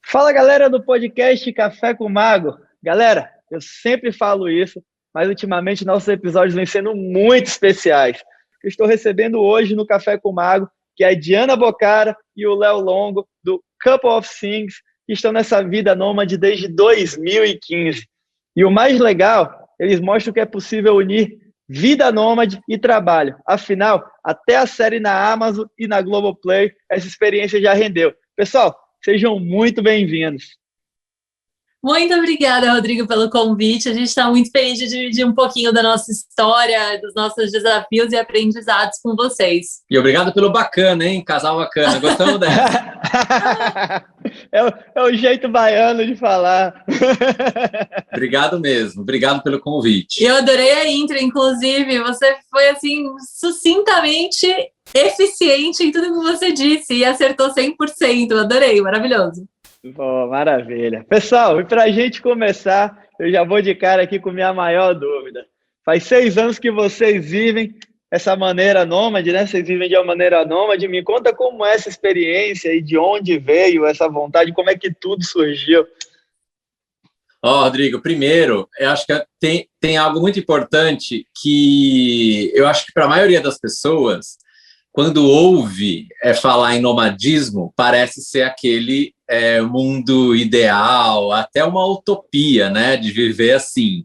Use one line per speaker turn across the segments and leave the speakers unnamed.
Fala, galera do podcast Café com Mago. Galera, eu sempre falo isso, mas ultimamente nossos episódios vêm sendo muito especiais. Eu estou recebendo hoje no Café com Mago, que é a Diana Bocara e o Léo Longo, do Couple of Things, que estão nessa vida nômade desde 2015. E o mais legal, eles mostram que é possível unir vida nômade e trabalho. Afinal, até a série na Amazon e na Globoplay, essa experiência já rendeu. Pessoal, sejam muito bem-vindos.
Muito obrigada, Rodrigo, pelo convite. A gente está muito feliz de dividir um pouquinho da nossa história, dos nossos desafios e aprendizados com vocês.
E obrigado pelo bacana, hein? Casal bacana. Gostamos dessa.
É o jeito baiano de falar.
Obrigado mesmo. Obrigado pelo convite.
Eu adorei a intro, inclusive. Você foi, assim, sucintamente eficiente em tudo que você disse e acertou 100%. Adorei, maravilhoso.
Bom, maravilha. Pessoal, e para a gente começar, eu já vou de cara aqui com minha maior dúvida. Faz 6 anos que vocês vivem essa maneira nômade, né? Vocês vivem de uma maneira nômade. Me conta como é essa experiência e de onde veio essa vontade, como é que tudo surgiu.
Rodrigo, primeiro, eu acho que tem algo muito importante que eu acho que para a maioria das pessoas, quando ouve falar em nomadismo, parece ser aquele mundo ideal, até uma utopia, né, de viver assim.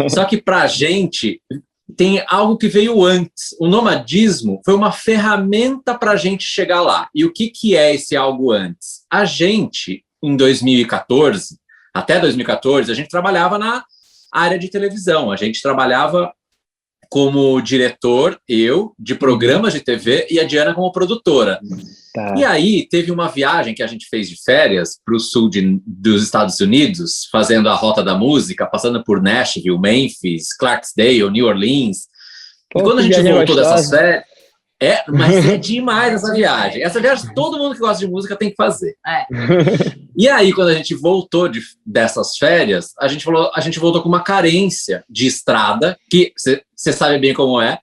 Só que para a gente tem algo que veio antes. O nomadismo foi uma ferramenta para a gente chegar lá. E o que é esse algo antes? A gente, em 2014, até 2014, a gente trabalhava na área de televisão. A gente trabalhava como diretor, de programas de TV, e a Diana como produtora. Tá. E aí teve uma viagem que a gente fez de férias para o sul dos Estados Unidos, fazendo a Rota da Música, passando por Nashville, Memphis, Clarksdale, New Orleans. Pô, e quando a gente voltou dessas férias... Mas é demais essa viagem. Essa viagem todo mundo que gosta de música tem que fazer. E aí, quando a gente voltou dessas férias, a gente voltou com uma carência de estrada, que você sabe bem como é.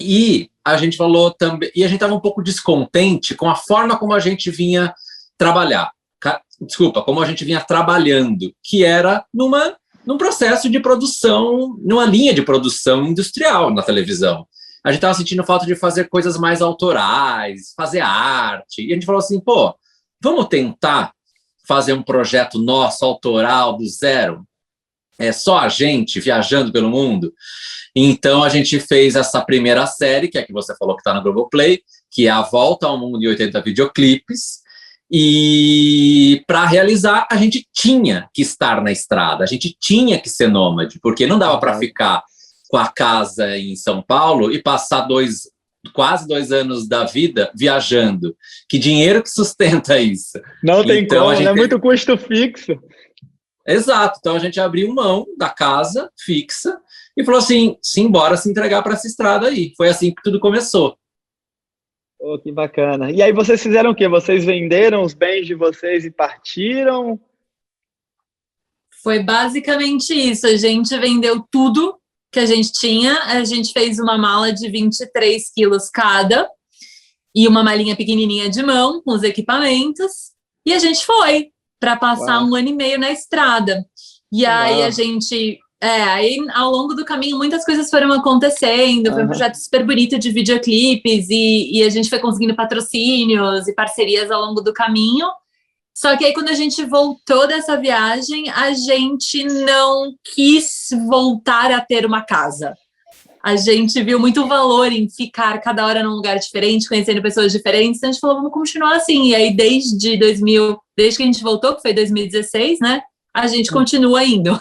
E a gente falou também... E a gente estava um pouco descontente com a forma como a gente vinha trabalhar. Como a gente vinha trabalhando, que era num processo de produção, numa linha de produção industrial na televisão. A gente estava sentindo falta de fazer coisas mais autorais, fazer arte. E a gente falou assim, vamos tentar fazer um projeto nosso, autoral, do zero? Só a gente viajando pelo mundo? Então, a gente fez essa primeira série, que é a que você falou que está no Globoplay, que é A Volta ao Mundo em 80 Videoclipes. E para realizar, a gente tinha que estar na estrada, a gente tinha que ser nômade, porque não dava para ficar com a casa em São Paulo e passar quase 2 anos da vida viajando. Que dinheiro que sustenta isso?
Não tem como, é muito custo fixo.
Exato, então a gente abriu mão da casa fixa e falou assim, simbora se entregar para essa estrada aí. Foi assim que tudo começou.
Oh, que bacana. E aí vocês fizeram o quê? Vocês venderam os bens de vocês e partiram?
Foi basicamente isso. A gente vendeu tudo que a gente tinha. A gente fez uma mala de 23 quilos cada e uma malinha pequenininha de mão com os equipamentos. E a gente foi para passar 1 ano e meio na estrada. E aí a gente... aí ao longo do caminho muitas coisas foram acontecendo, foi um projeto super bonito de videoclipes e a gente foi conseguindo patrocínios e parcerias ao longo do caminho, só que aí quando a gente voltou dessa viagem, a gente não quis voltar a ter uma casa. A gente viu muito valor em ficar cada hora num lugar diferente, conhecendo pessoas diferentes, então a gente falou, vamos continuar assim, e aí desde que a gente voltou, que foi 2016, né, a gente continua indo.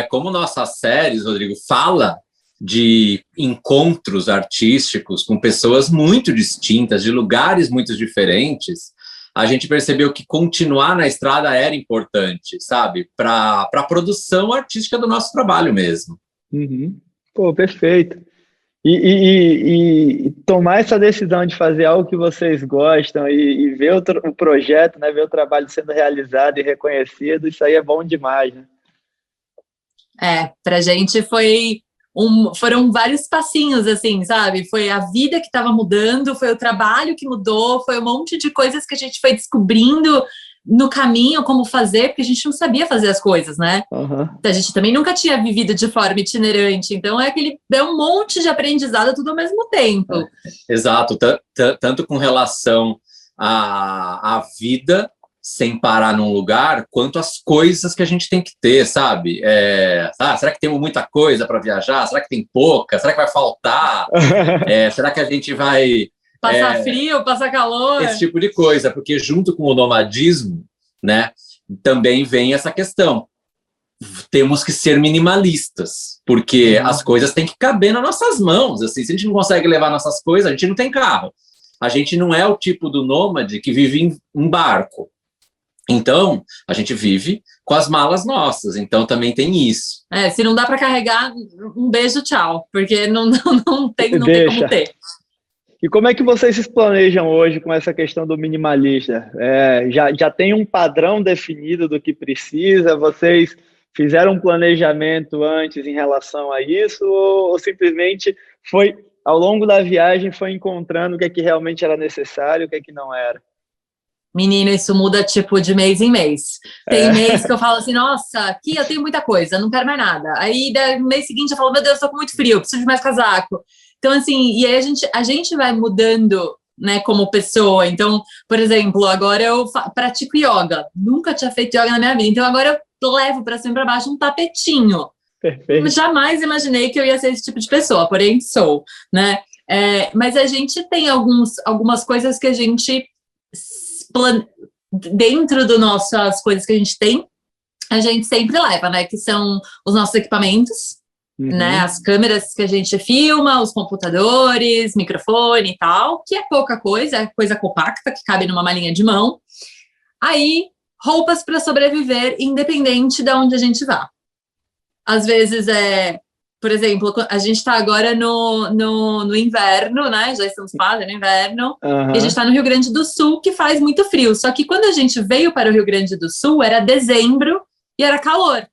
Como nossas séries, Rodrigo, fala de encontros artísticos com pessoas muito distintas, de lugares muito diferentes, a gente percebeu que continuar na estrada era importante, sabe? Para a produção artística do nosso trabalho mesmo.
Pô, perfeito. E tomar essa decisão de fazer algo que vocês gostam e ver o projeto, né, ver o trabalho sendo realizado e reconhecido, isso aí é bom demais, né?
Pra gente foi foram vários passinhos, assim, sabe? Foi a vida que estava mudando, foi o trabalho que mudou, foi um monte de coisas que a gente foi descobrindo no caminho como fazer, porque a gente não sabia fazer as coisas, né?
Uhum.
A gente também nunca tinha vivido de forma itinerante, então é um monte de aprendizado tudo ao mesmo tempo.
Exato, tanto com relação à vida sem parar num lugar, quanto as coisas que a gente tem que ter, sabe? Será que temos muita coisa para viajar? Será que tem pouca? Será que vai faltar? Será que a gente vai...
Passar frio, passar calor?
Esse tipo de coisa, porque junto com o nomadismo, né, também vem essa questão. Temos que ser minimalistas, porque as coisas têm que caber nas nossas mãos. Assim, se a gente não consegue levar nossas coisas, a gente não tem carro. A gente não é o tipo do nômade que vive em barco. Então, a gente vive com as malas nossas. Então, também tem isso.
Se não dá para carregar, um beijo, tchau. Porque não tem como ter.
E como é que vocês se planejam hoje com essa questão do minimalista? Já tem um padrão definido do que precisa? Vocês fizeram um planejamento antes em relação a isso? Ou simplesmente foi, ao longo da viagem, foi encontrando o que é que realmente era necessário e o que é que não era?
Menino, isso muda, tipo, de mês em mês. Tem mês que eu falo assim, nossa, aqui eu tenho muita coisa, não quero mais nada. Aí, no mês seguinte, eu falo, meu Deus, eu tô com muito frio, preciso de mais casaco. Então, assim, e aí a gente vai mudando, né, como pessoa. Então, por exemplo, agora eu pratico yoga. Nunca tinha feito yoga na minha vida. Então, agora eu levo para cima e para baixo um tapetinho.
Perfeito.
Jamais imaginei que eu ia ser esse tipo de pessoa, porém sou, né? Mas a gente tem algumas coisas que a gente, dentro das nossas coisas que a gente sempre leva, né? Que são os nossos equipamentos, né, as câmeras que a gente filma, os computadores, microfone e tal, que é pouca coisa, é coisa compacta, que cabe numa malinha de mão. Aí, roupas para sobreviver, independente de onde a gente vá. Às vezes, por exemplo, a gente está agora no inverno, né, já estamos quase no inverno, e a gente está no Rio Grande do Sul, que faz muito frio. Só que quando a gente veio para o Rio Grande do Sul, era dezembro e era calor.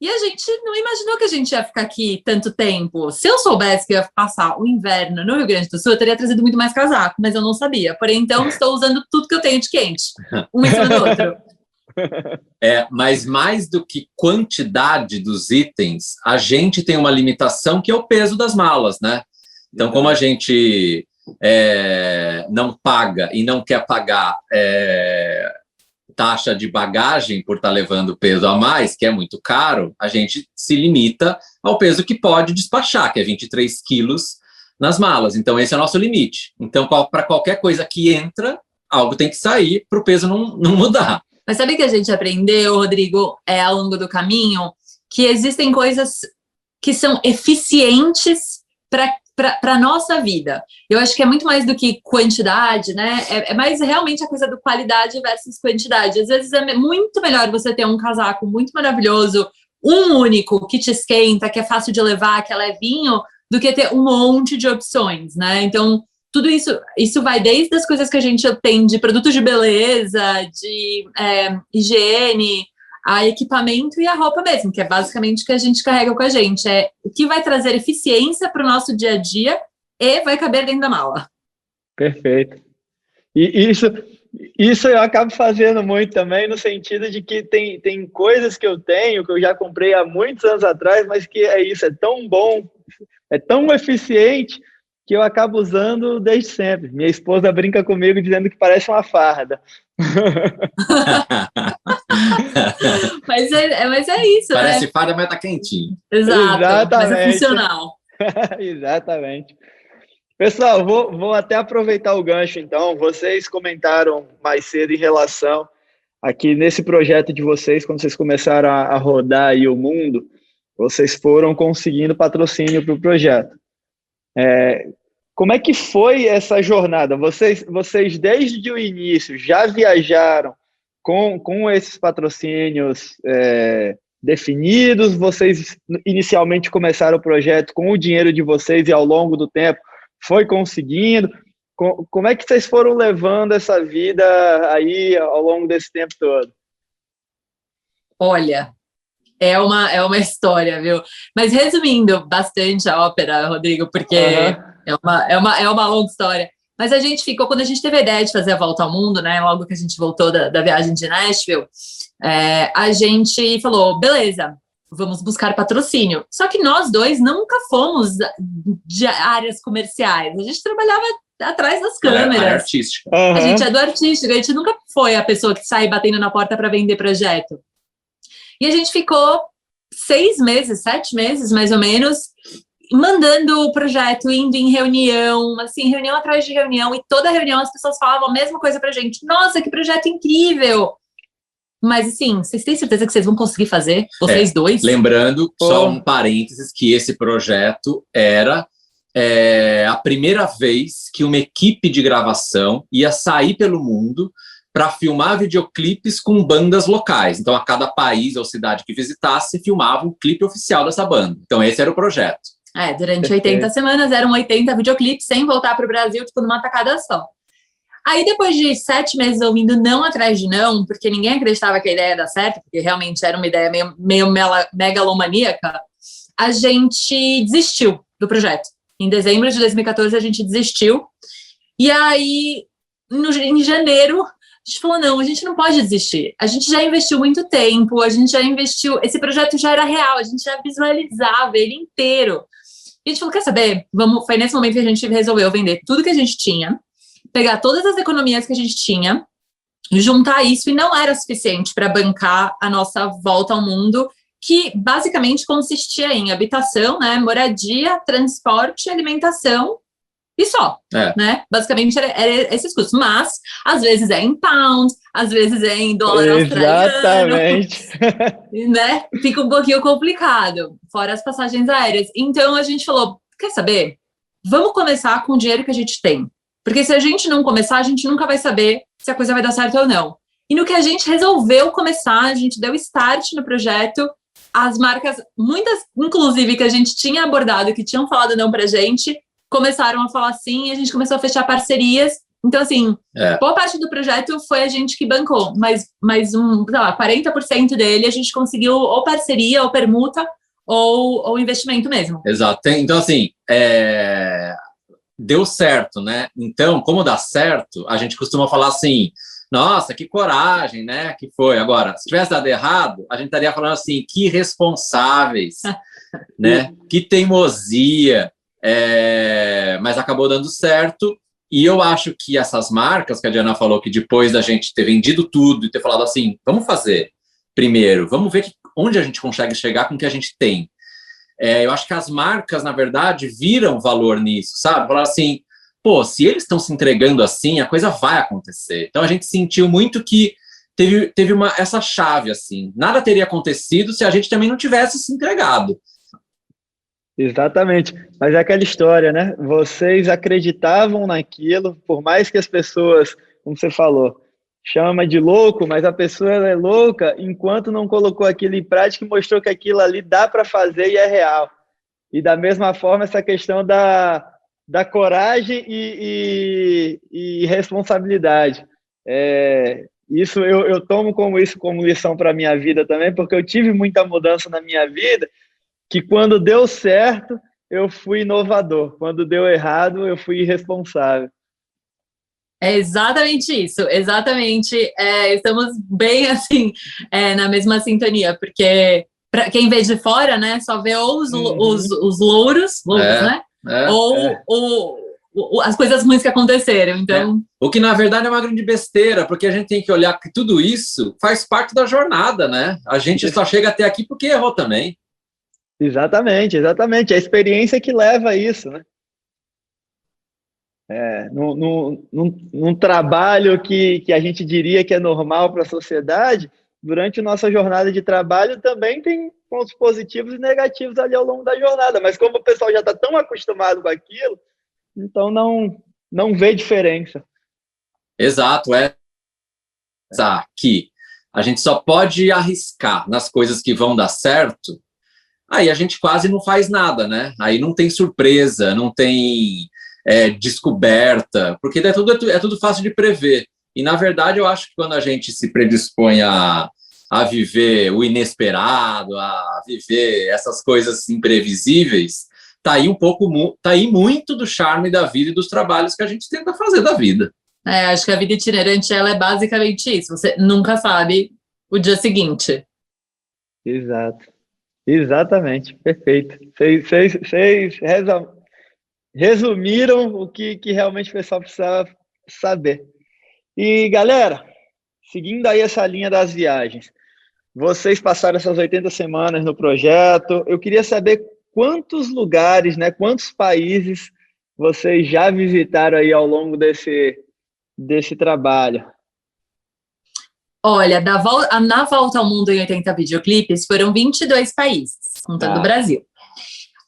E a gente não imaginou que a gente ia ficar aqui tanto tempo. Se eu soubesse que eu ia passar o inverno no Rio Grande do Sul, eu teria trazido muito mais casaco, mas eu não sabia. Porém, então, estou usando tudo que eu tenho de quente, um em cima do outro.
Mas mais do que quantidade dos itens, a gente tem uma limitação que é o peso das malas, né? Então, como a gente não paga e não quer pagar taxa de bagagem por estar levando peso a mais, que é muito caro, a gente se limita ao peso que pode despachar, que é 23 quilos nas malas. Então, esse é o nosso limite. Então, para qualquer coisa que entra, algo tem que sair para o peso não mudar.
Mas sabe que a gente aprendeu, Rodrigo, ao longo do caminho, que existem coisas que são eficientes para a nossa vida. Eu acho que é muito mais do que quantidade, né? É mais realmente a coisa do qualidade versus quantidade. Às vezes é muito melhor você ter um casaco muito maravilhoso, um único, que te esquenta, que é fácil de levar, que é levinho, do que ter um monte de opções, né? Então, tudo isso vai desde as coisas que a gente tem de produtos de beleza, de higiene, a equipamento e a roupa mesmo, que é basicamente o que a gente carrega com a gente. É o que vai trazer eficiência para o nosso dia a dia e vai caber dentro da mala.
Perfeito. E isso eu acabo fazendo muito também, no sentido de que tem coisas que eu tenho, que eu já comprei há muitos anos atrás, mas que é tão bom, é tão eficiente, que eu acabo usando desde sempre. Minha esposa brinca comigo dizendo que parece uma farda.
mas é isso,
parece,
né?
farda, mas tá quentinho.
Exato,
Exatamente.
mas é funcional.
Exatamente. Pessoal, vou até aproveitar o gancho, então. Vocês comentaram mais cedo em relação aqui nesse projeto de vocês, quando vocês começaram a rodar aí o mundo, vocês foram conseguindo patrocínio para o projeto. Como é que foi essa jornada? Vocês desde o início já viajaram com esses patrocínios definidos? Vocês inicialmente começaram o projeto com o dinheiro de vocês e ao longo do tempo foi conseguindo? Como é que vocês foram levando essa vida aí ao longo desse tempo todo?
Olha, É uma história, viu? Mas resumindo bastante a ópera, Rodrigo, porque é uma longa história. Mas a gente ficou, quando a gente teve a ideia de fazer a volta ao mundo, né? Logo que a gente voltou da viagem de Nashville, a gente falou, beleza, vamos buscar patrocínio. Só que nós dois nunca fomos de áreas comerciais. A gente trabalhava atrás das câmeras.
É artística.
A gente é do artístico, a gente nunca foi a pessoa que sai batendo na porta para vender projeto. E a gente ficou 6 meses, 7 meses, mais ou menos, mandando o projeto, indo em reunião, assim, reunião atrás de reunião, e toda reunião as pessoas falavam a mesma coisa pra gente. Nossa, que projeto incrível! Mas, assim, vocês têm certeza que vocês vão conseguir fazer? Vocês dois?
Lembrando, só um parênteses, que esse projeto era a primeira vez que uma equipe de gravação ia sair pelo mundo para filmar videoclipes com bandas locais. Então, a cada país ou cidade que visitasse, filmava um clipe oficial dessa banda. Então, esse era o projeto.
Durante 80 semanas, eram 80 videoclipes, sem voltar para o Brasil, tipo, numa tacada só. Aí, depois de 7 meses ouvindo não atrás de não, porque ninguém acreditava que a ideia ia dar certo, porque realmente era uma ideia meio megalomaníaca, a gente desistiu do projeto. Em dezembro de 2014, a gente desistiu. E aí, em janeiro, a gente falou, não, a gente não pode desistir. A gente já investiu muito tempo, a gente já investiu... Esse projeto já era real, a gente já visualizava ele inteiro. E a gente falou, quer saber? Foi nesse momento que a gente resolveu vender tudo que a gente tinha, pegar todas as economias que a gente tinha, juntar isso, e não era suficiente para bancar a nossa volta ao mundo, que basicamente consistia em habitação, né, moradia, transporte, alimentação e só, né? Basicamente era esses custos. Mas, às vezes é em pound, às vezes é em dólar australiano.
Exatamente.
Né? Fica um pouquinho complicado, fora as passagens aéreas. Então, a gente falou, quer saber? Vamos começar com o dinheiro que a gente tem. Porque se a gente não começar, a gente nunca vai saber se a coisa vai dar certo ou não. E no que a gente resolveu começar, a gente deu start no projeto, as marcas, muitas, inclusive, que a gente tinha abordado, que tinham falado não pra gente, começaram a falar sim, e a gente começou a fechar parcerias. Então, assim, boa parte do projeto foi a gente que bancou, mas sei lá, 40% dele a gente conseguiu ou parceria, ou permuta, ou investimento mesmo.
Exato. Então, assim, deu certo, né? Então, como dá certo, a gente costuma falar assim, nossa, que coragem, né? Que foi. Agora, se tivesse dado errado, a gente estaria falando assim, que irresponsáveis, né? Que teimosia. Mas acabou dando certo, e eu acho que essas marcas que a Diana falou, que depois da gente ter vendido tudo e ter falado assim, vamos fazer primeiro, vamos ver onde a gente consegue chegar com o que a gente tem. Eu acho que as marcas, na verdade, viram valor nisso, sabe? Falaram assim, pô, se eles estão se entregando assim, a coisa vai acontecer. Então a gente sentiu muito que teve essa chave, assim, nada teria acontecido se a gente também não tivesse se entregado.
Exatamente, mas é aquela história, né? Vocês acreditavam naquilo, por mais que as pessoas, como você falou, chama de louco, mas a pessoa ela é louca enquanto não colocou aquilo em prática e mostrou que aquilo ali dá para fazer e é real. E da mesma forma, essa questão da coragem e responsabilidade. Isso eu tomo como lição para a minha vida também, porque eu tive muita mudança na minha vida, que quando deu certo, eu fui inovador. Quando deu errado, eu fui irresponsável.
É exatamente isso, exatamente. Estamos bem, assim, na mesma sintonia, porque para quem vê de fora, né, só vê ou os louros, né? Ou as coisas ruins que aconteceram. Então...
O que, na verdade, é uma grande besteira, porque a gente tem que olhar que tudo isso faz parte da jornada, né? A gente só chega até aqui porque errou também.
Exatamente. A experiência que leva a isso, né? Num trabalho que a gente diria que é normal para a sociedade, durante nossa jornada de trabalho também tem pontos positivos e negativos ali ao longo da jornada, mas como o pessoal já está tão acostumado com aquilo, então não vê diferença.
Exato, que a gente só pode arriscar nas coisas que vão dar certo. Aí a gente quase não faz nada, né? Aí não tem surpresa, não tem descoberta, porque é tudo fácil de prever. E, na verdade, eu acho que quando a gente se predispõe a a viver o inesperado, a viver essas coisas imprevisíveis, tá aí muito do charme da vida e dos trabalhos que a gente tenta fazer da vida.
Acho que a vida itinerante, ela é basicamente isso. Você nunca sabe o dia seguinte.
Exato. Exatamente. Perfeito. Vocês resumiram o que realmente o pessoal precisa saber. E, galera, seguindo aí essa linha das viagens, vocês passaram essas 80 semanas no projeto. Eu queria saber quantos lugares, né, quantos países vocês já visitaram aí ao longo desse trabalho.
Olha, na Volta ao Mundo em 80 videoclipes, foram 22 países, contando o Brasil.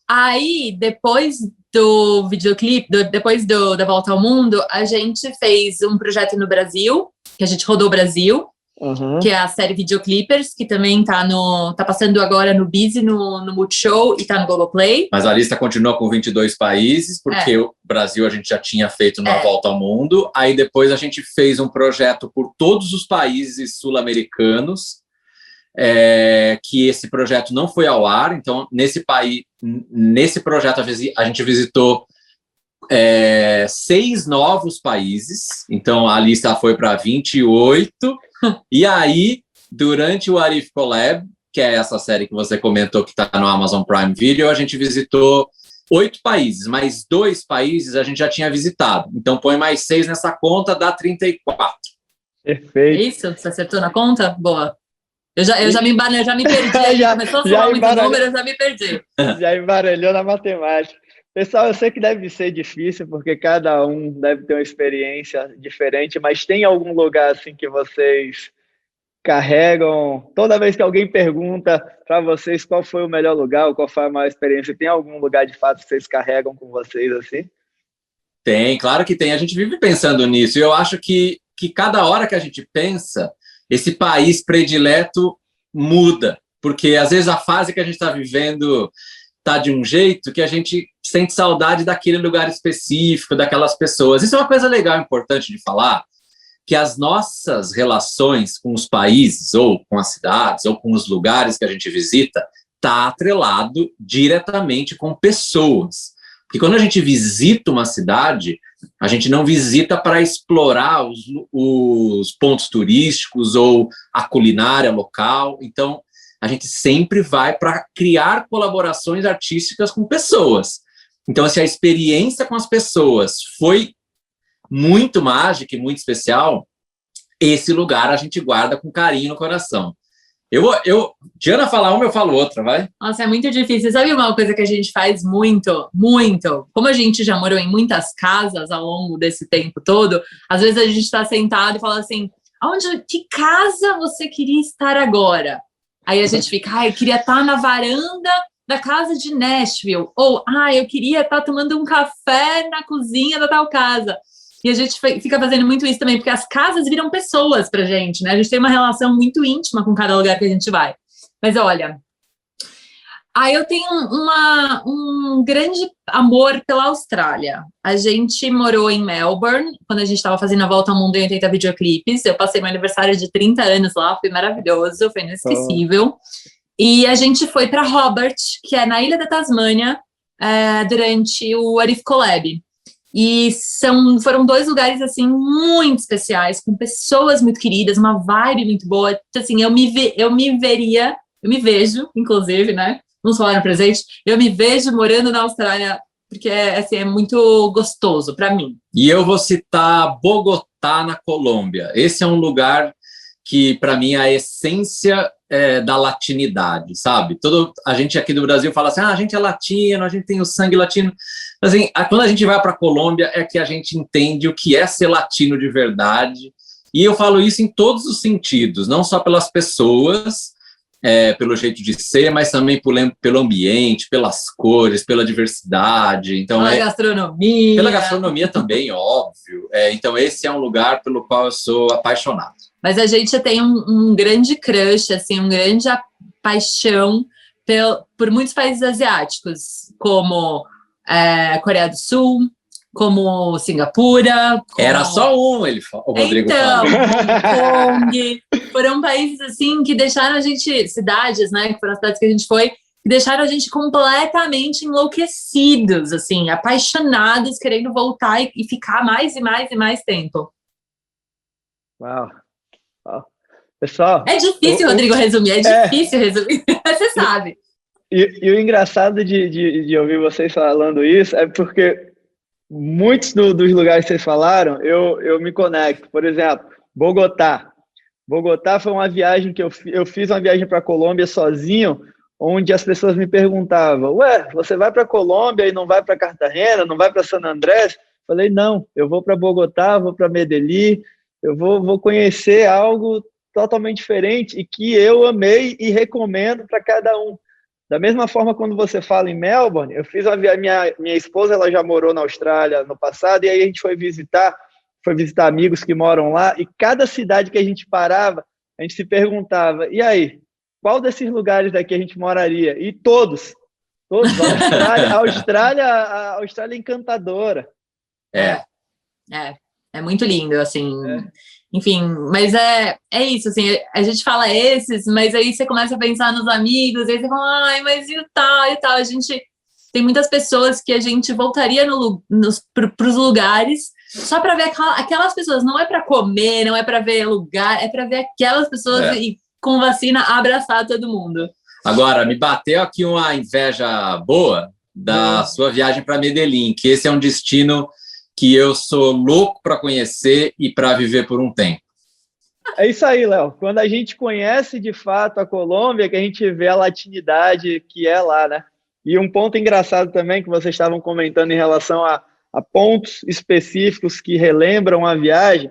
Aí, depois do videoclipe, depois da Volta ao Mundo, a gente fez um projeto no Brasil, que a gente rodou o Brasil, que é a série Videoclippers, que também tá passando agora no Busy, no Multishow, e tá no Globoplay.
Mas a lista continua com 22 países, porque o Brasil a gente já tinha feito na Volta ao Mundo. Aí depois a gente fez um projeto por todos os países sul-americanos, que esse projeto não foi ao ar. Então, nesse projeto a gente visitou 6 novos países. Então, a lista foi para 28. E aí, durante o Arif Collab, que é essa série que você comentou que está no Amazon Prime Video, a gente visitou 8 países, mas 2 países a gente já tinha visitado. Então, põe mais 6 nessa conta, dá 34.
Perfeito.
É isso? Você acertou na conta? Boa. Eu já me perdi. Começou a falar muito número, eu já me perdi.
Já embaralhou na matemática. Pessoal, eu sei que deve ser difícil, porque cada um deve ter uma experiência diferente, mas tem algum lugar assim que vocês carregam? Toda vez que alguém pergunta para vocês qual foi o melhor lugar, ou qual foi a maior experiência, tem algum lugar de fato que vocês carregam com vocês assim?
Tem, claro que tem. A gente vive pensando nisso. E eu acho que cada hora que a gente pensa, esse país predileto muda. Porque às vezes a fase que a gente está vivendo tá de um jeito que a gente sente saudade daquele lugar específico, daquelas pessoas. Isso é uma coisa legal, importante de falar, que as nossas relações com os países, ou com as cidades, ou com os lugares que a gente visita, está atrelado diretamente com pessoas. Porque quando a gente visita uma cidade, a gente não visita para explorar os pontos turísticos ou a culinária local. Então, a gente sempre vai para criar colaborações artísticas com pessoas. Então, se a experiência com as pessoas foi muito mágica e muito especial, esse lugar a gente guarda com carinho no coração. Diana fala uma, eu falo outra, vai?
Nossa, é muito difícil. Sabe uma coisa que a gente faz muito, muito? Como a gente já morou em muitas casas ao longo desse tempo todo, às vezes a gente está sentado e fala assim, que casa você queria estar agora? Aí a gente fica, eu queria estar na varanda da casa de Nashville. Ou, eu queria estar tomando um café na cozinha da tal casa. E a gente fica fazendo muito isso também, porque as casas viram pessoas pra gente, né? A gente tem uma relação muito íntima com cada lugar que a gente vai. Mas olha, eu tenho um grande amor pela Austrália. A gente morou em Melbourne, quando a gente estava fazendo a Volta ao Mundo em 80 videoclipes. Eu passei meu aniversário de 30 anos lá, foi maravilhoso, foi inesquecível. E a gente foi para Hobart, que é na ilha da Tasmânia, durante o Arif Collab. E foram 2 lugares, assim, muito especiais, com pessoas muito queridas, uma vibe muito boa. Assim, eu me vejo, inclusive, né? Vamos falar no presente. Eu me vejo morando na Austrália, porque assim, é muito gostoso para mim.
E eu vou citar Bogotá, na Colômbia. Esse é um lugar que, para mim, é a essência da latinidade, sabe? A gente aqui do Brasil fala assim, a gente é latino, a gente tem o sangue latino. Assim, quando a gente vai para a Colômbia é que a gente entende o que é ser latino de verdade. E eu falo isso em todos os sentidos, não só pelas pessoas, pelo jeito de ser, mas também pelo ambiente, pelas cores, pela diversidade. Então,
pela gastronomia.
Pela gastronomia também, óbvio. Então, esse é um lugar pelo qual eu sou apaixonado.
Mas a gente tem um grande crush, assim, uma grande paixão por muitos países asiáticos, como Coreia do Sul, como Singapura.
Era só um, o Rodrigo
então,
falou.
Hong Kong. Foram países assim que deixaram a gente, cidades, né, que foram as cidades que a gente foi, que deixaram a gente completamente enlouquecidos, assim, apaixonados, querendo voltar e ficar mais e mais e mais tempo.
Uau. Pessoal...
É difícil, Rodrigo, resumir. É difícil resumir. Você sabe.
E o engraçado de ouvir vocês falando isso é porque muitos dos lugares que vocês falaram, eu me conecto. Por exemplo, Bogotá. Bogotá foi uma viagem que eu fiz uma viagem para a Colômbia sozinho, onde as pessoas me perguntavam, ué, você vai para a Colômbia e não vai para Cartagena, não vai para San Andrés? Falei, não, eu vou para Bogotá, vou para Medellín, eu vou conhecer algo totalmente diferente e que eu amei e recomendo para cada um. Da mesma forma, quando você fala em Melbourne, eu fiz uma viagem, minha esposa ela já morou na Austrália no passado, e aí a gente foi visitar amigos que moram lá, e cada cidade que a gente parava, a gente se perguntava, e aí, qual desses lugares daqui a gente moraria? E todos. A Austrália é encantadora.
É muito lindo, assim... Enfim, mas é isso, assim, a gente fala esses, mas aí você começa a pensar nos amigos, e aí você fala, ai, mas e tal, a gente tem muitas pessoas que a gente voltaria para os lugares só para ver aquelas pessoas, não é para comer, não é para ver lugar, é para ver aquelas pessoas e com vacina abraçar todo mundo.
Agora, me bateu aqui uma inveja boa da sua viagem para Medellín, que esse é um destino que eu sou louco para conhecer e para viver por um tempo.
É isso aí, Léo. Quando a gente conhece de fato a Colômbia, que a gente vê a latinidade que é lá, né? E um ponto engraçado também que vocês estavam comentando em relação a pontos específicos que relembram a viagem.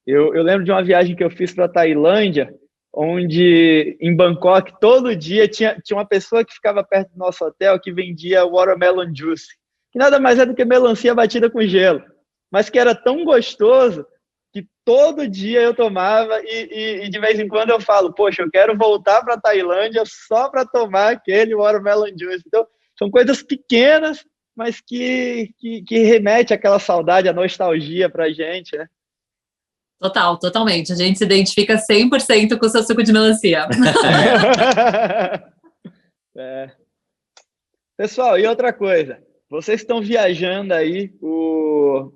Eu lembro de uma viagem que eu fiz para a Tailândia, onde em Bangkok, todo dia tinha uma pessoa que ficava perto do nosso hotel que vendia watermelon juice, que nada mais é do que melancia batida com gelo, mas que era tão gostoso que todo dia eu tomava e de vez em quando eu falo, poxa, eu quero voltar para a Tailândia só para tomar aquele watermelon juice. Então, são coisas pequenas, mas que remete àquela saudade, à nostalgia para a gente, né?
Totalmente. A gente se identifica 100% com o seu suco de melancia.
Pessoal, e outra coisa, vocês estão viajando aí o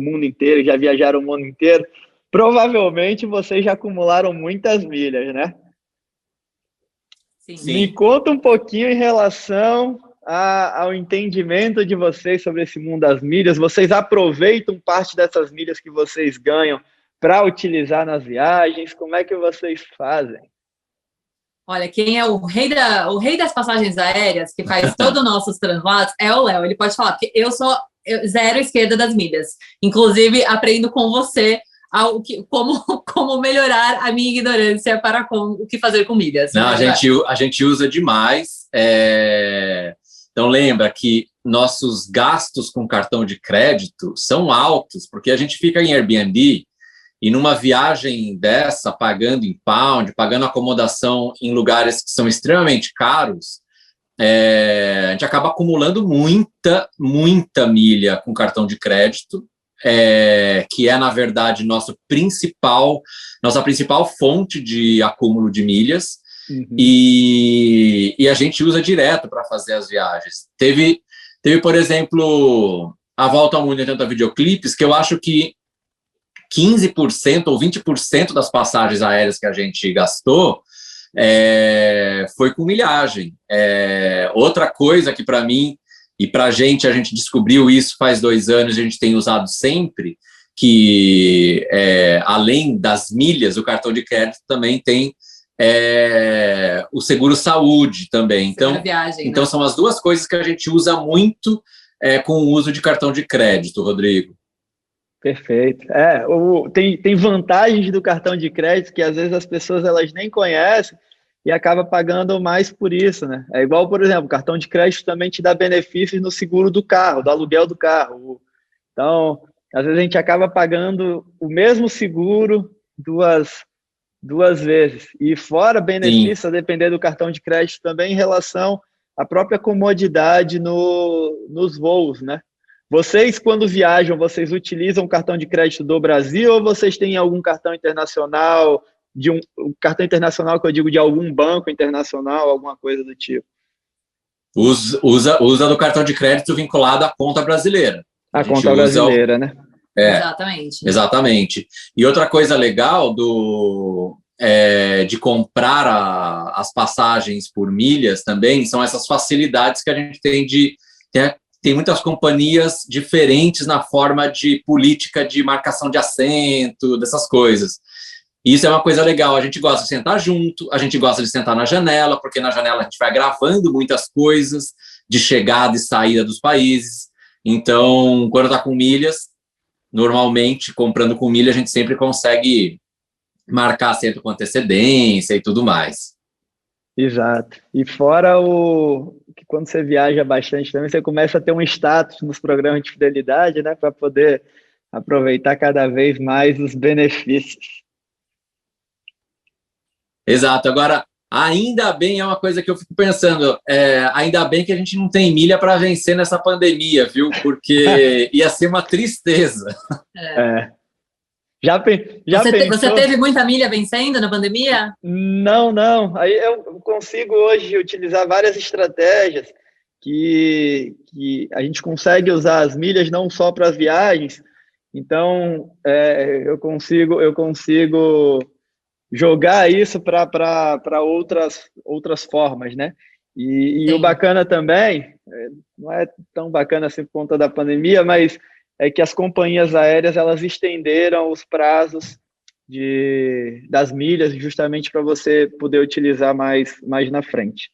mundo inteiro, já viajaram o mundo inteiro, provavelmente vocês já acumularam muitas milhas, né?
Sim.
Me conta um pouquinho em relação ao entendimento de vocês sobre esse mundo das milhas. Vocês aproveitam parte dessas milhas que vocês ganham para utilizar nas viagens? Como é que vocês fazem?
Olha, quem é o rei das passagens aéreas, que faz todos os nossos translados, é o Léo. Ele pode falar, porque eu sou zero esquerda das milhas. Inclusive, aprendo com você como melhorar a minha ignorância para o que fazer com milhas.
Não, a gente usa demais. Então, lembra que nossos gastos com cartão de crédito são altos, porque a gente fica em Airbnb e numa viagem dessa, pagando em pound, pagando acomodação em lugares que são extremamente caros, a gente acaba acumulando muita milha com cartão de crédito, que é, na verdade, nossa principal fonte de acúmulo de milhas. Uhum. E a gente usa direto para fazer as viagens. Teve, por exemplo, a Volta ao Mundo em 80 videoclipes, que eu acho que 15% ou 20% das passagens aéreas que a gente gastou foi com milhagem. Outra coisa que para mim e para a gente descobriu isso faz 2 anos, a gente tem usado sempre, que além das milhas, o cartão de crédito também tem o seguro saúde também. Então,
viagem,
então
né?
São as duas coisas que a gente usa muito com o uso de cartão de crédito, Rodrigo.
Perfeito. Tem vantagens do cartão de crédito que às vezes as pessoas elas nem conhecem e acaba pagando mais por isso, né? É igual, por exemplo, o cartão de crédito também te dá benefícios no seguro do carro, do aluguel do carro. Então, às vezes a gente acaba pagando o mesmo seguro duas vezes. E fora benefício, a depender do cartão de crédito também em relação à própria comodidade nos voos, né? Vocês, quando viajam, vocês utilizam o cartão de crédito do Brasil ou vocês têm algum cartão internacional, cartão internacional que eu digo de algum banco internacional, alguma coisa do tipo?
Usa do cartão de crédito vinculado à conta brasileira.
A conta brasileira, né?
Exatamente. E outra coisa legal de comprar as passagens por milhas também são essas facilidades que a gente tem tem muitas companhias diferentes na forma de política de marcação de assento, dessas coisas. E isso é uma coisa legal, a gente gosta de sentar junto, a gente gosta de sentar na janela, porque na janela a gente vai gravando muitas coisas de chegada e saída dos países. Então, quando está com milhas, normalmente, comprando com milha, a gente sempre consegue marcar assento com antecedência e tudo mais.
Exato. E fora que quando você viaja bastante também, você começa a ter um status nos programas de fidelidade, né, para poder aproveitar cada vez mais os benefícios.
Exato. Agora, ainda bem, é uma coisa que eu fico pensando, ainda bem que a gente não tem milha para vencer nessa pandemia, viu? Porque ia ser uma tristeza.
Você teve muita milha vencendo na pandemia?
Não. Aí eu consigo hoje utilizar várias estratégias que a gente consegue usar as milhas não só para as viagens. Então, eu consigo jogar isso para outras formas, né? E o bacana também, não é tão bacana assim por conta da pandemia, mas é que as companhias aéreas elas estenderam os prazos das milhas justamente para você poder utilizar mais na frente.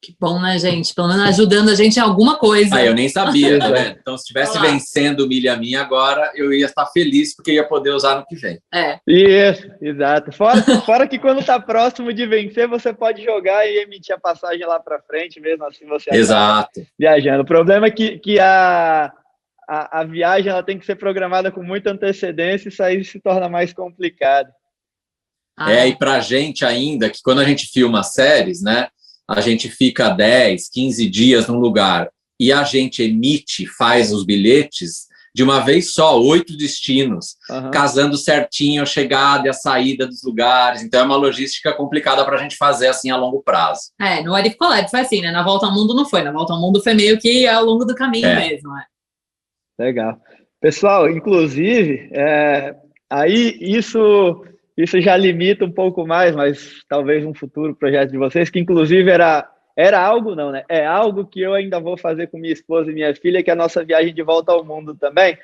Que bom, né, gente? Pelo menos ajudando a gente em alguma coisa.
Eu nem sabia, tá vendo? Então, se estivesse vencendo milha minha agora, eu ia estar feliz porque ia poder usar no que vem.
Isso, exato. Fora que quando está próximo de vencer, você pode jogar e emitir a passagem lá para frente, mesmo assim você
Exato.
Viajando. O problema é que a viagem ela tem que ser programada com muita antecedência e isso aí se torna mais complicado.
E pra gente ainda, que quando a gente filma séries, né, a gente fica 10, 15 dias num lugar e a gente faz os bilhetes de uma vez só, 8 destinos, casando certinho a chegada e a saída dos lugares. Então é uma logística complicada para a gente fazer assim a longo prazo.
No Arif Collab foi assim, né? Na Volta ao Mundo não foi. Na Volta ao Mundo foi meio que ao longo do caminho mesmo.
Legal. Pessoal, inclusive, aí isso já limita um pouco mais, mas talvez um futuro projeto de vocês, que inclusive era algo, não, né? É algo que eu ainda vou fazer com minha esposa e minha filha, que é a nossa viagem de volta ao mundo também,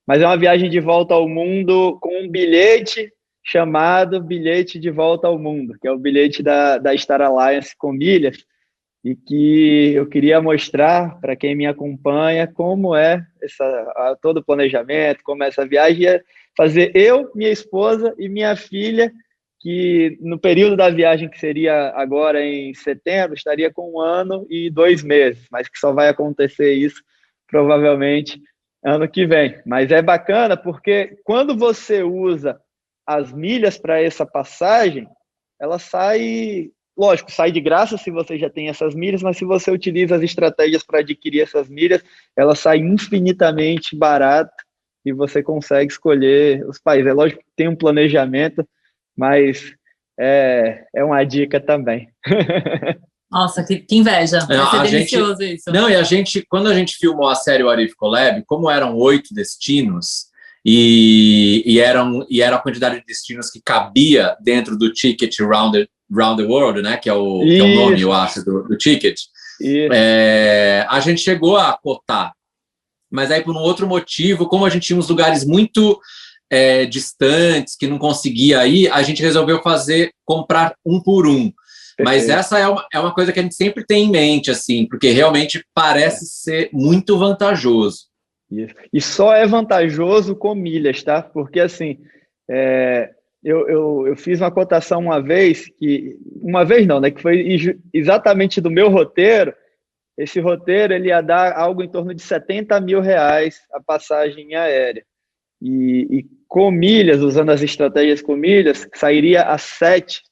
mas é uma viagem de volta ao mundo com um bilhete chamado Bilhete de Volta ao Mundo, que é o bilhete da Star Alliance com milhas, e que eu queria mostrar para quem me acompanha como é todo o planejamento, como é essa viagem, é fazer eu, minha esposa e minha filha, que no período da viagem, que seria agora em setembro, estaria com 1 ano e 2 meses, mas que só vai acontecer isso provavelmente ano que vem. Mas é bacana porque quando você usa as milhas para essa passagem, ela sai... Lógico, sai de graça se você já tem essas milhas, mas se você utiliza as estratégias para adquirir essas milhas, ela sai infinitamente barata e você consegue escolher os países. É lógico que tem um planejamento, mas é uma dica também.
Nossa, que inveja. Vai ser delicioso isso.
Não, quando a gente filmou a série Arif Collab, como eram 8 destinos, e era a quantidade de destinos que cabia dentro do ticket Round the World, né, que é o nome, eu acho, do ticket, a gente chegou a cotar, mas aí por um outro motivo, como a gente tinha uns lugares muito distantes, que não conseguia ir, a gente resolveu comprar um por um. Mas essa é uma coisa que a gente sempre tem em mente, assim, porque realmente parece ser muito vantajoso.
Isso. E só é vantajoso com milhas, tá? Porque, assim, eu fiz uma cotação uma vez, né? Que foi exatamente do meu roteiro. Esse roteiro ele ia dar algo em torno de R$70 mil a passagem aérea. E com milhas, usando as estratégias com milhas, sairia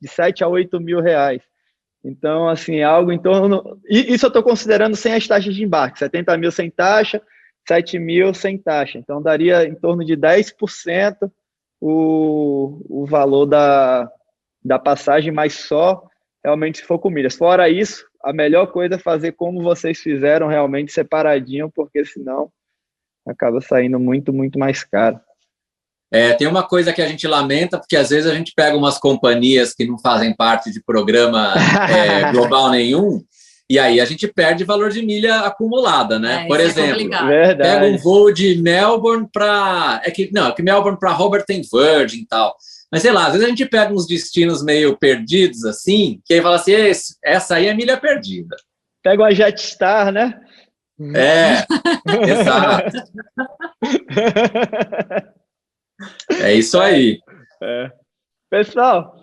de 7 a 8 mil reais. Então, assim, algo em torno... Isso eu estou considerando sem as taxas de embarque, 70 mil sem taxa, 7 mil sem taxa. Então, daria em torno de 10% o valor da passagem, mas só realmente se for com milhas. Fora isso, a melhor coisa é fazer como vocês fizeram, realmente separadinho, porque senão acaba saindo muito, muito mais caro.
Tem uma coisa que a gente lamenta, porque às vezes a gente pega umas companhias que não fazem parte de programa global nenhum, e aí a gente perde valor de milha acumulada, né? Por exemplo, pega um voo de Melbourne para... que Melbourne para Hobart tem Virgin e tal. Mas sei lá, às vezes a gente pega uns destinos meio perdidos, assim, que aí fala assim, essa aí é milha perdida.
Pega uma Jetstar, né?
Exato. É isso aí.
Pessoal,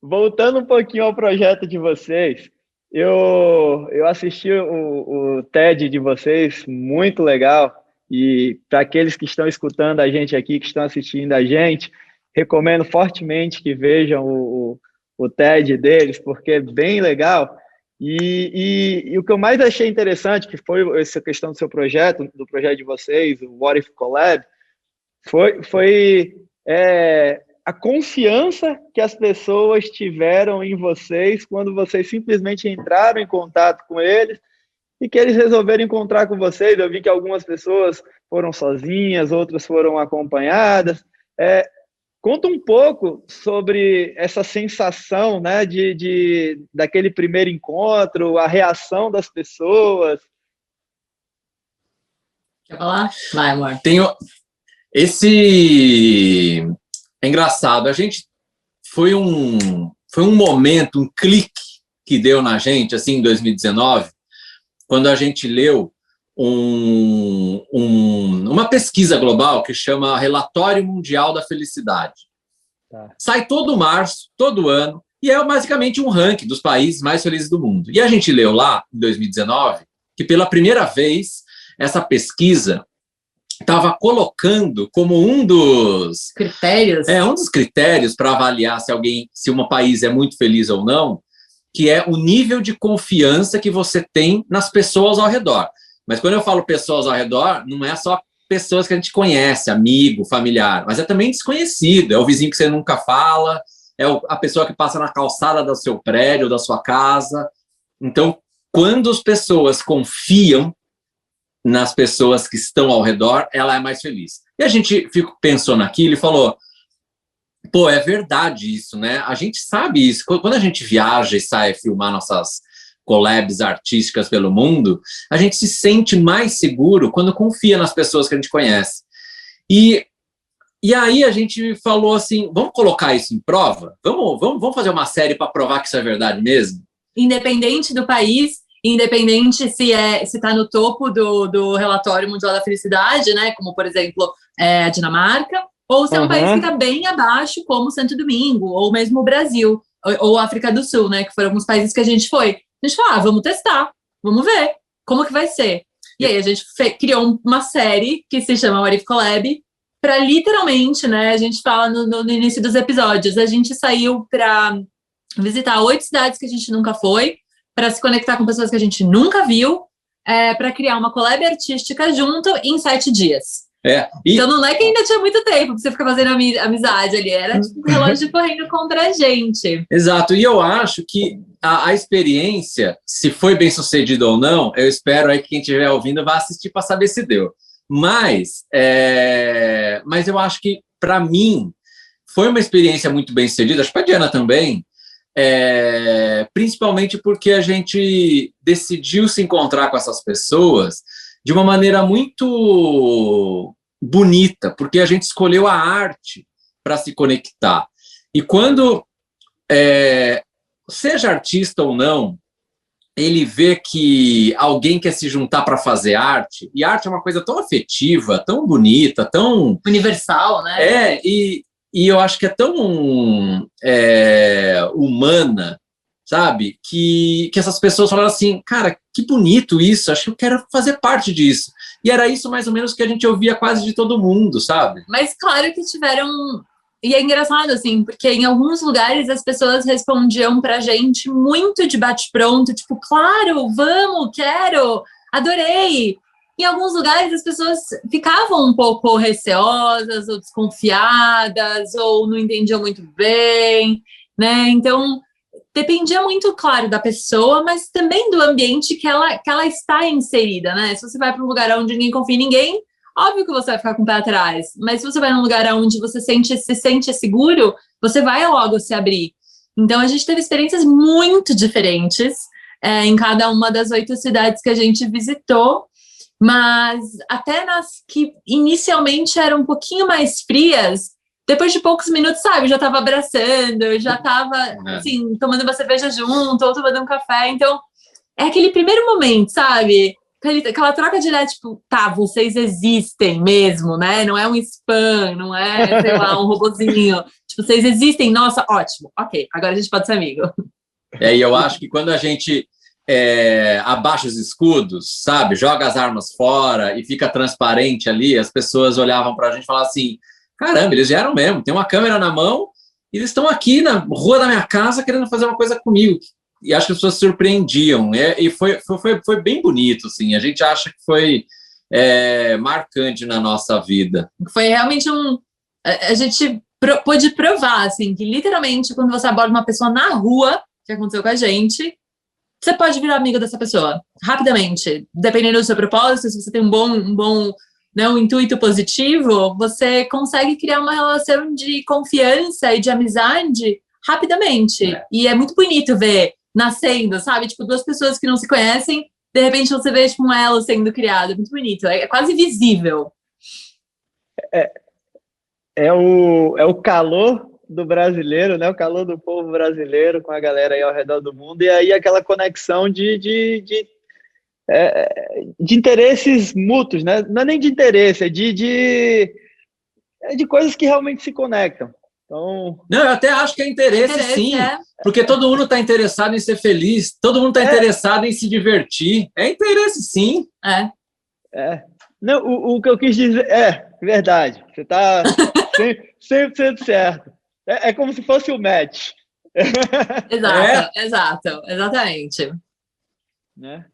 voltando um pouquinho ao projeto de vocês, eu assisti o TED de vocês, muito legal, e para aqueles que estão escutando a gente aqui, que estão assistindo a gente, recomendo fortemente que vejam o TED deles, porque é bem legal. E o que eu mais achei interessante, que foi essa questão do seu projeto, do projeto de vocês, o What If Collab, foi a confiança que as pessoas tiveram em vocês quando vocês simplesmente entraram em contato com eles e que eles resolveram encontrar com vocês. Eu vi que algumas pessoas foram sozinhas, outras foram acompanhadas. Conta um pouco sobre essa sensação, né, daquele primeiro encontro, a reação das pessoas.
Quer falar? Vai, amor.
É engraçado, a gente foi um momento, um clique que deu na gente, assim, em 2019, quando a gente leu uma pesquisa global que chama Relatório Mundial da Felicidade. Sai todo março, todo ano, e é basicamente um ranking dos países mais felizes do mundo. E a gente leu lá, em 2019, que pela primeira vez, essa pesquisa estava colocando como um dos critérios para avaliar se um país é muito feliz ou não, que é o nível de confiança que você tem nas pessoas ao redor. Mas quando eu falo pessoas ao redor, não é só pessoas que a gente conhece, amigo, familiar, mas é também desconhecido, é o vizinho que você nunca fala, é a pessoa que passa na calçada do seu prédio, da sua casa. Então, quando as pessoas confiam nas pessoas que estão ao redor, ela é mais feliz. E a gente pensou naquilo e falou, pô, é verdade isso, né? A gente sabe isso. Quando a gente viaja e sai filmar nossas collabs artísticas pelo mundo, a gente se sente mais seguro quando confia nas pessoas que a gente conhece. E aí a gente falou assim, vamos colocar isso em prova? Vamos fazer uma série para provar que isso é verdade mesmo?
Independente do país, independente se está no topo do relatório mundial da felicidade, né? Como, por exemplo, a Dinamarca, ou se é um país que está bem abaixo, como Santo Domingo, ou mesmo o Brasil, ou África do Sul, né? Que foram alguns países que a gente foi. A gente falou, vamos testar, vamos ver como que vai ser. E aí a gente criou uma série que se chama What If Collab, para literalmente, né? A gente fala no início dos episódios, a gente saiu para visitar 8 cidades que a gente nunca foi, para se conectar com pessoas que a gente nunca viu, para criar uma collab artística junto em 7 dias. Então não é que ainda tinha muito tempo para você ficar fazendo amizade ali, era tipo um relógio correndo contra a gente.
Exato, e eu acho que a experiência, se foi bem sucedida ou não, eu espero aí que quem estiver ouvindo vá assistir para saber se deu. Mas eu acho que, para mim, foi uma experiência muito bem sucedida, acho que para a Diana também, principalmente porque a gente decidiu se encontrar com essas pessoas de uma maneira muito bonita, porque a gente escolheu a arte para se conectar. E quando, seja artista ou não, ele vê que alguém quer se juntar para fazer arte, e arte é uma coisa tão afetiva, tão bonita, tão...
universal, né?
E eu acho que é tão humana, sabe? Que essas pessoas falaram assim, cara, que bonito isso, acho que eu quero fazer parte disso. E era isso mais ou menos que a gente ouvia quase de todo mundo, sabe?
Mas claro que tiveram... E é engraçado, assim, porque em alguns lugares as pessoas respondiam pra gente muito de bate-pronto, tipo, claro, vamos, quero, adorei. em alguns lugares as pessoas ficavam um pouco receosas ou desconfiadas ou não entendiam muito bem, né? Então, dependia muito, claro, da pessoa, mas também do ambiente que ela está inserida, né? Se você vai para um lugar onde ninguém confia em ninguém, óbvio que você vai ficar com o pé atrás, mas se você vai num lugar onde você se sente seguro, você vai logo se abrir. Então, a gente teve experiências muito diferentes em cada uma das 8 cidades que a gente visitou, mas até nas que inicialmente eram um pouquinho mais frias, depois de poucos minutos, sabe, já estava abraçando, já estava, assim, tomando uma cerveja junto, ou tomando um café. Então, é aquele primeiro momento, sabe? Aquela troca de olhar, tipo, tá, vocês existem mesmo, né? Não é um spam, não é, sei lá, um robozinho. Tipo, vocês existem, nossa, ótimo. Ok, agora a gente pode ser amigo.
E eu acho que quando a gente abaixa os escudos, sabe? Joga as armas fora e fica transparente ali, as pessoas olhavam pra gente e falavam assim, caramba, eles vieram mesmo, tem uma câmera na mão e eles estão aqui na rua da minha casa querendo fazer uma coisa comigo. E acho que as pessoas se surpreendiam. E foi bem bonito, assim. A gente acha que foi marcante na nossa vida.
Foi realmente a gente pôde provar, assim, que literalmente quando você aborda uma pessoa na rua, que aconteceu com a gente, você pode virar amigo dessa pessoa, rapidamente. Dependendo do seu propósito, se você tem um bom né, um intuito positivo, você consegue criar uma relação de confiança e de amizade rapidamente. E é muito bonito ver nascendo, sabe? Tipo, 2 pessoas que não se conhecem, de repente você vê tipo, um elo sendo criado. É muito bonito, é quase visível.
É o calor do brasileiro, né? O calor do povo brasileiro com a galera aí ao redor do mundo, e aí aquela conexão de interesses mútuos, né? Não é nem de interesse, é de coisas que realmente se conectam. Então...
Não, eu até acho que é interesse sim, porque todo mundo está interessado em ser feliz, todo mundo está interessado em se divertir. É interesse sim.
Não, o que eu quis dizer é verdade. Você está 100% certo. É como se fosse o match.
Exatamente.
Né?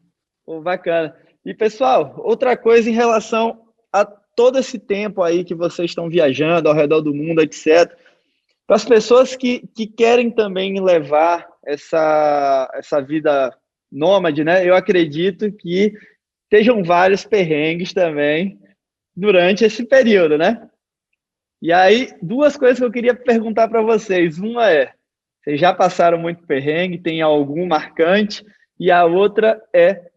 Pô, bacana. E, pessoal, outra coisa em relação a todo esse tempo aí que vocês estão viajando ao redor do mundo, etc., para as pessoas que querem também levar essa vida nômade, né? Eu acredito que sejam vários perrengues também durante esse período, né? E aí, 2 coisas que eu queria perguntar para vocês. Uma vocês já passaram muito perrengue, tem algum marcante? E a outra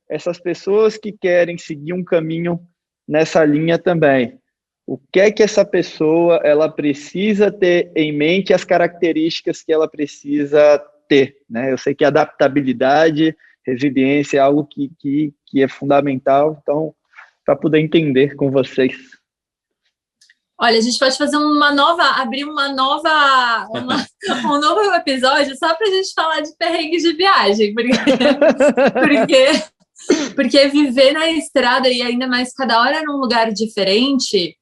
essas pessoas que querem seguir um caminho nessa linha também. O que é que essa pessoa ela precisa ter em mente, as características que ela precisa ter, né? Eu sei que adaptabilidade, resiliência é algo que é fundamental, então, para poder entender com vocês.
Olha, a gente pode fazer abrir um novo episódio só para a gente falar de perrengues de viagem, porque viver na estrada e ainda mais cada hora num lugar diferente,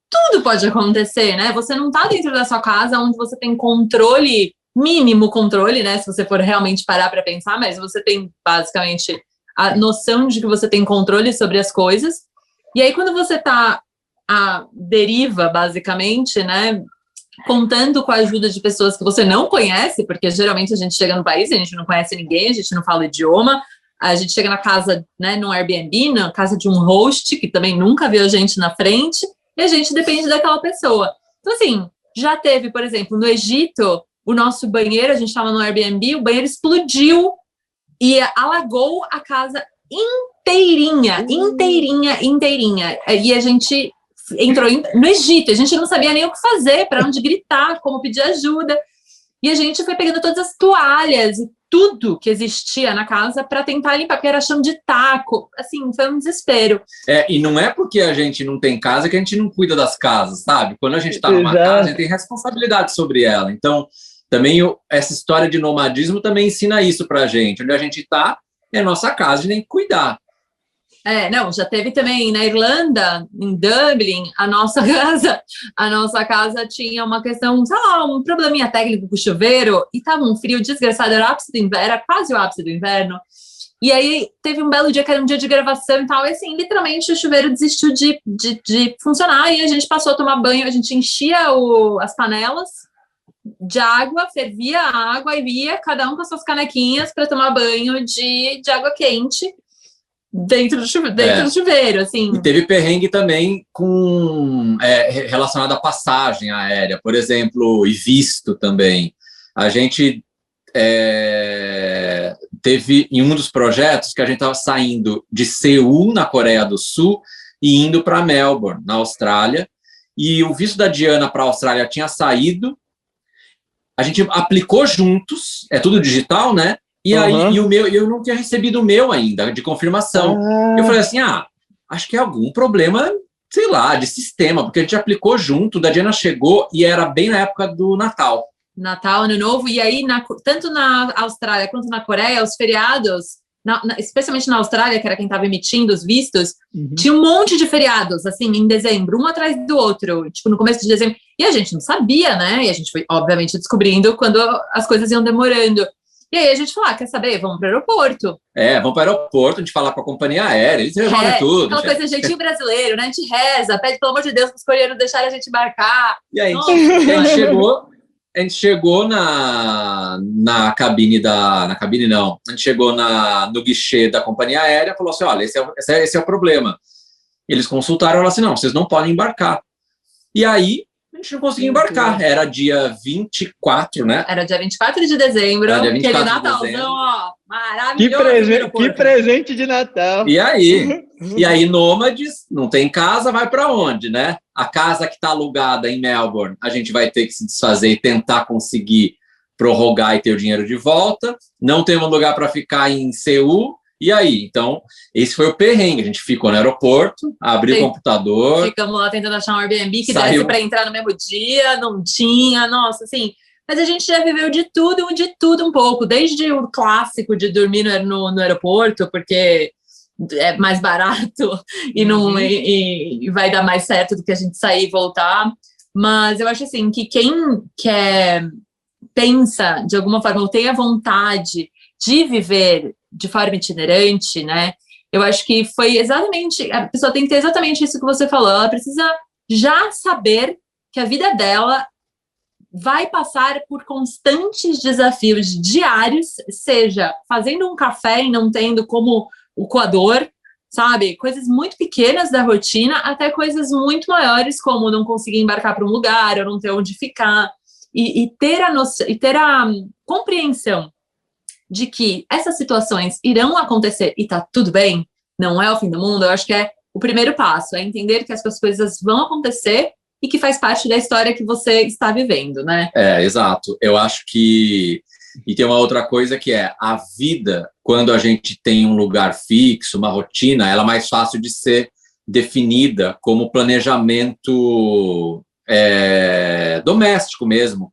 tudo pode acontecer, né? Você não está dentro da sua casa onde você tem mínimo controle, né? Se você for realmente parar para pensar, mas você tem basicamente a noção de que você tem controle sobre as coisas. E aí, quando você está à deriva, basicamente, né? Contando com a ajuda de pessoas que você não conhece, porque geralmente a gente chega no país e a gente não conhece ninguém, a gente não fala o idioma, a gente chega na casa, né, num Airbnb, na casa de um host, que também nunca viu a gente na frente, e a gente depende daquela pessoa. Então, assim, já teve, por exemplo, no Egito, o nosso banheiro, a gente estava no Airbnb, o banheiro explodiu e alagou a casa inteirinha. E a gente entrou no Egito, a gente não sabia nem o que fazer, para onde gritar, como pedir ajuda. E a gente foi pegando todas as toalhas e tudo que existia na casa para tentar limpar, porque era chão de taco. Assim, foi um desespero.
E não é porque a gente não tem casa que a gente não cuida das casas, sabe? Quando a gente está numa casa, a gente tem responsabilidade sobre ela. Então, também essa história de nomadismo também ensina isso para a gente. Onde a gente está, é nossa casa, a gente tem que cuidar.
Não, já teve também na Irlanda, em Dublin, a nossa casa tinha uma questão, sei lá, um probleminha técnico com o chuveiro, e tava um frio desgraçado, era quase o ápice do inverno, E aí teve um belo dia que era um dia de gravação e tal, e assim, literalmente o chuveiro desistiu de funcionar e a gente passou a tomar banho, a gente enchia as panelas de água, fervia a água e ia cada um com as suas canequinhas para tomar banho de água quente dentro do chuveiro, assim.
E teve perrengue também relacionado à passagem aérea, por exemplo, e visto também. A gente teve em um dos projetos que a gente estava saindo de Seul, na Coreia do Sul, e indo para Melbourne, na Austrália, e o visto da Diana para a Austrália tinha saído, a gente aplicou juntos, é tudo digital, né? E aí o meu, eu não tinha recebido o meu ainda, de confirmação. Eu falei assim, acho que é algum problema, sei lá, de sistema, porque a gente aplicou junto, da Diana chegou e era bem na época do Natal.
Natal, Ano Novo, e aí, tanto na Austrália quanto na Coreia, os feriados, especialmente na Austrália, que era quem estava emitindo os vistos, tinha um monte de feriados, assim, em dezembro, um atrás do outro, tipo, no começo de dezembro, e a gente não sabia, né, e a gente foi, obviamente, descobrindo quando as coisas iam demorando. E aí a gente falou, quer saber? Vamos para o aeroporto.
Vamos para o aeroporto, a gente fala com a companhia aérea, eles resolvem tudo.
Aquela coisa, jeitinho brasileiro, né, a gente reza, pede, pelo amor de Deus, para os coreanos deixarem a gente embarcar.
E aí, a gente chegou na cabine na cabine não, a gente chegou no guichê da companhia aérea e falou assim, olha, esse é o problema. Eles consultaram e falaram assim, não, vocês não podem embarcar. E aí, a gente não conseguia embarcar. Era dia 24, né?
Era dia 24 de dezembro, aquele Natalzão, ó, maravilhoso.
Que presente de Natal.
E aí, nômades, não tem casa, vai para onde, né? A casa que está alugada em Melbourne, a gente vai ter que se desfazer e tentar conseguir prorrogar e ter o dinheiro de volta. Não temos lugar para ficar em Seul. E aí? Então, esse foi o perrengue. A gente ficou no aeroporto, abriu o computador.
Ficamos lá tentando achar um Airbnb que desse para entrar no mesmo dia, não tinha, nossa, assim. Mas a gente já viveu de tudo um pouco, desde o clássico de dormir no aeroporto, porque é mais barato e vai dar mais certo do que a gente sair e voltar. Mas eu acho assim que quem pensa de alguma forma ou tem a vontade de viver de forma itinerante, né? Eu acho que foi exatamente, a pessoa tem que ter exatamente isso que você falou, ela precisa já saber que a vida dela vai passar por constantes desafios diários, seja fazendo um café e não tendo como o coador, sabe? Coisas muito pequenas da rotina, até coisas muito maiores, como não conseguir embarcar para um lugar, ou não ter onde ficar, e ter a compreensão de que essas situações irão acontecer e tá tudo bem, não é o fim do mundo. Eu acho que é o primeiro passo, é entender que essas coisas vão acontecer e que faz parte da história que você está vivendo, né?
Exato. Eu acho que... E tem uma outra coisa que é a vida, quando a gente tem um lugar fixo, uma rotina, ela é mais fácil de ser definida como planejamento doméstico mesmo.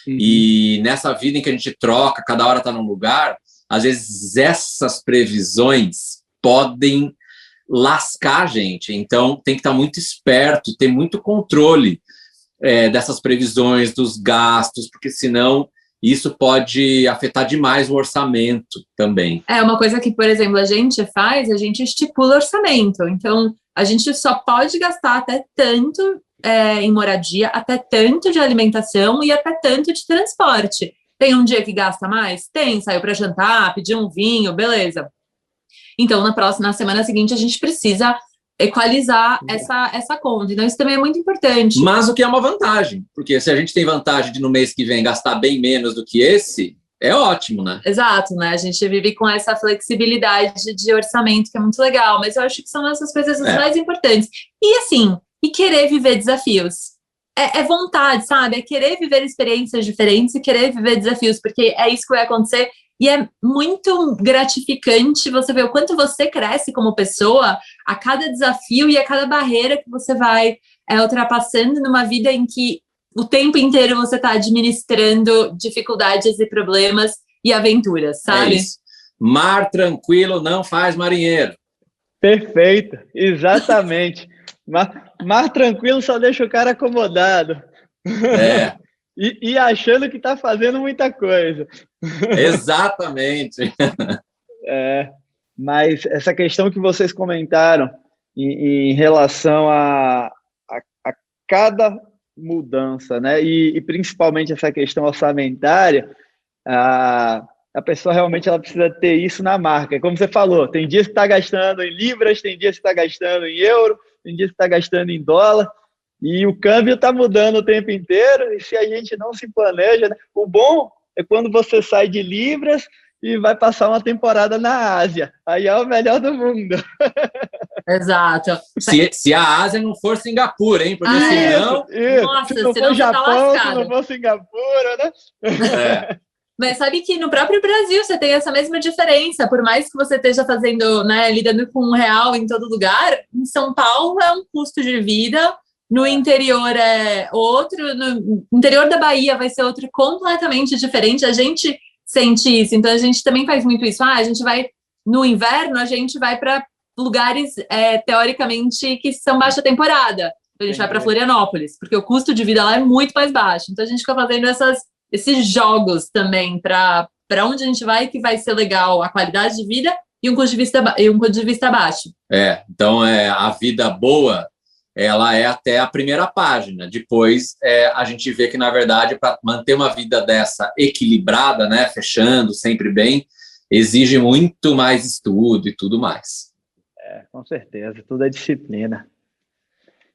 E nessa vida em que a gente troca, cada hora está num lugar, às vezes essas previsões podem lascar a gente. Então, tem que estar muito esperto, ter muito controle dessas previsões, dos gastos, porque senão isso pode afetar demais o orçamento também.
Uma coisa que, por exemplo, a gente estipula orçamento. Então, a gente só pode gastar até tanto em moradia, até tanto de alimentação e até tanto de transporte. Tem um dia que gasta mais? Tem, saiu para jantar, pediu um vinho, beleza. Então, na semana seguinte, a gente precisa equalizar essa conta. Então, isso também é muito importante.
Mas o que é uma vantagem, porque se a gente tem vantagem de no mês que vem gastar bem menos do que esse, é ótimo, né?
Exato, né? A gente vive com essa flexibilidade de orçamento, que é muito legal, mas eu acho que são essas coisas as mais importantes. E assim, e querer viver desafios. É vontade, sabe? É querer viver experiências diferentes e querer viver desafios, porque é isso que vai acontecer. E é muito gratificante você ver o quanto você cresce como pessoa a cada desafio e a cada barreira que você vai ultrapassando numa vida em que o tempo inteiro você está administrando dificuldades e problemas e aventuras, sabe?
É isso. Mar tranquilo não faz marinheiro.
Perfeito, exatamente. Mar tranquilo só deixa o cara acomodado. E achando que está fazendo muita coisa.
Exatamente.
Mas essa questão que vocês comentaram em relação a cada mudança, né? E principalmente essa questão orçamentária, a pessoa realmente ela precisa ter isso na marca. Como você falou, tem dias que está gastando em libras, tem dias que está gastando em euro, tem dias que está gastando em dólar, e o câmbio está mudando o tempo inteiro, e se a gente não se planeja, né? O bom é quando você sai de libras e vai passar uma temporada na Ásia. Aí é o melhor do mundo.
Exato.
Se a Ásia não for Singapura, hein? Porque senão...
Nossa,
se não
senão
for
você tá
Japão, se
lascado.
não for Singapura, né?
É.
Mas sabe que no próprio Brasil você tem essa mesma diferença, por mais que você esteja fazendo, né, lidando com R$1 em todo lugar, em São Paulo é um custo de vida, no interior é outro, no interior da Bahia vai ser outro completamente diferente, a gente sente isso, então a gente também faz muito isso, a gente vai, no inverno, a gente vai para lugares, teoricamente, que são baixa temporada, a gente vai para Florianópolis, porque o custo de vida lá é muito mais baixo, então a gente fica fazendo esses jogos também para onde a gente vai, que vai ser legal a qualidade de vida e um custo de vista baixo.
Então a vida boa, ela é até a primeira página. Depois a gente vê que, na verdade, para manter uma vida dessa equilibrada, né, fechando sempre bem, exige muito mais estudo e tudo mais.
Com certeza, tudo é disciplina.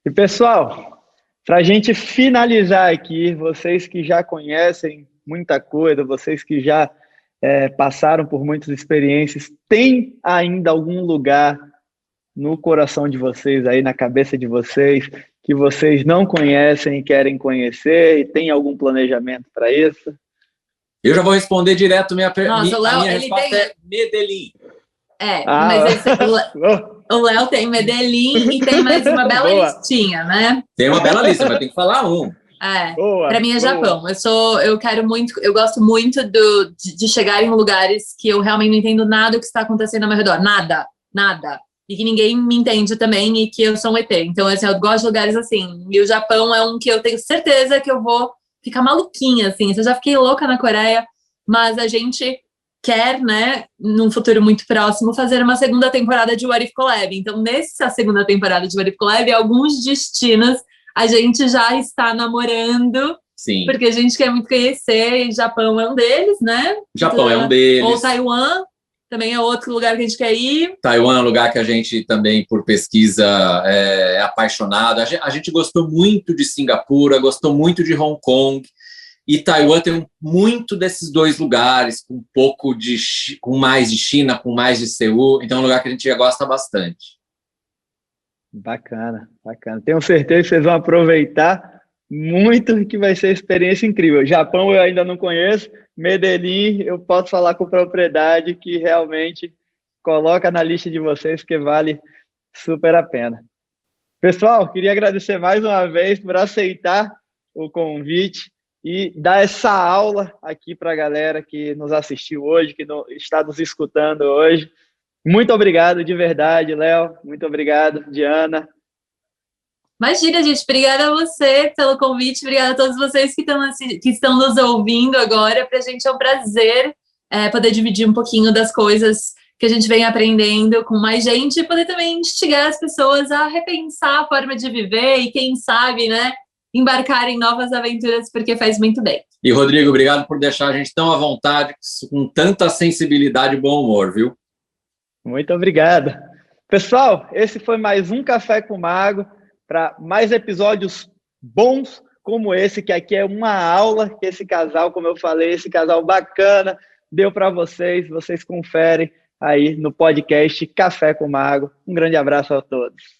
E, pessoal, para a gente finalizar aqui, vocês que já conhecem muita coisa, vocês que já passaram por muitas experiências, tem ainda algum lugar no coração de vocês, aí na cabeça de vocês, que vocês não conhecem e querem conhecer, e tem algum planejamento para isso?
Eu já vou responder direto minha pergunta.
Nossa, o Léo,
minha resposta é Medellín.
Mas o Léo tem Medellín e tem mais uma bela listinha, né?
Tem uma bela lista, mas tem que falar um.
Para mim é Japão. Eu gosto muito de chegar em lugares que eu realmente não entendo nada do que está acontecendo ao meu redor. Nada. E que ninguém me entende também e que eu sou um ET. Então, assim, eu gosto de lugares assim. E o Japão é um que eu tenho certeza que eu vou ficar maluquinha, assim. Eu já fiquei louca na Coreia, mas a gente quer, né, num futuro muito próximo, fazer uma segunda temporada de What If Collab. Então, nessa segunda temporada de What If Collab, alguns destinos a gente já está namorando.
Sim.
Porque a gente quer muito conhecer, e Japão é um deles, né?
Japão é um deles.
Ou Taiwan, também é outro lugar que a gente quer ir.
Taiwan é um lugar que a gente também, por pesquisa, é apaixonado. A gente gostou muito de Singapura, gostou muito de Hong Kong. E Taiwan tem muito desses dois lugares, com mais de China, com mais de Seul. Então é um lugar que a gente já gosta bastante.
Bacana. Tenho certeza que vocês vão aproveitar muito, que vai ser uma experiência incrível. Japão eu ainda não conheço, Medellín eu posso falar com propriedade que realmente coloca na lista de vocês, porque vale super a pena. Pessoal, queria agradecer mais uma vez por aceitar o convite e dar essa aula aqui para a galera que nos assistiu hoje, que está nos escutando hoje. Muito obrigado, de verdade, Léo. Muito obrigado, Diana.
Imagina, gente. Obrigada a você pelo convite. Obrigada a todos vocês que estão nos ouvindo agora. Para a gente é um prazer poder dividir um pouquinho das coisas que a gente vem aprendendo com mais gente e poder também instigar as pessoas a repensar a forma de viver e, quem sabe, né, embarcar em novas aventuras, porque faz muito bem.
E, Rodrigo, obrigado por deixar a gente tão à vontade, com tanta sensibilidade e bom humor, viu?
Muito obrigado. Pessoal, esse foi mais um Café com Mago. Para mais episódios bons como esse, que aqui é uma aula que esse casal, como eu falei, esse casal bacana, deu para vocês conferem aí no podcast Café com Mago. Um grande abraço a todos.